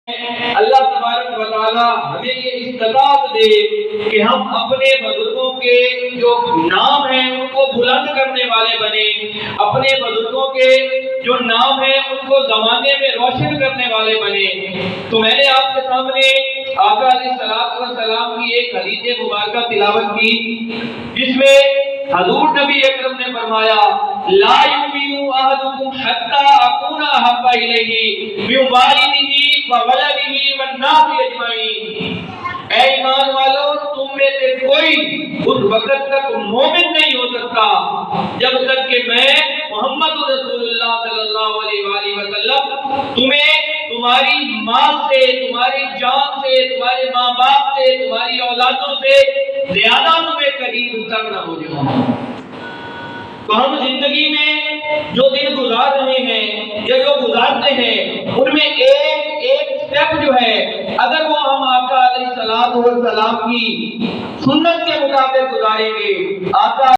اللہ تبارک و تعالی ہمیں یہ استطاعت دے کہ ہم اپنے بزرگوں کے جو نام ہیں ان کو بلند کرنے والے بنے، اپنے بزرگوں کے جو نام ہیں ان کو زمانے میں روشن کرنے والے بنے۔ تو میں نے آپ کے سامنے آقا علیہ الصلوۃ والسلام کی ایک حدیث مبارکہ تلاوت کی جس میں حضور نبی اکرم نے فرمایا لا یؤمن احدکم حتی اکون احب الیہ من والدہ وولدہ والناس اجمعین۔ اے ایمان والو، تم میں سے کوئی اس وقت تک مومن نہیں ہو سکتا جب تک کہ میں محمد رسول اللہ صلی اللہ علیہ وآلہ وسلم تمہیں تمہاری ماں سے، تمہاری جان سے، تمہارے ماں باپ سے، تمہاری اولادوں سے زیادہ تمہیں قریب تک نہ ہو جاؤں۔ تو ہم زندگی میں جو دن گزار رہے ہیں یا جو گزارتے ہیں ان میں ایک سٹیپ جو ہے اگر وہ ہم آقا علیہ الصلوۃ والسلام کی سنت کے مطابق گزاریں گے، آقا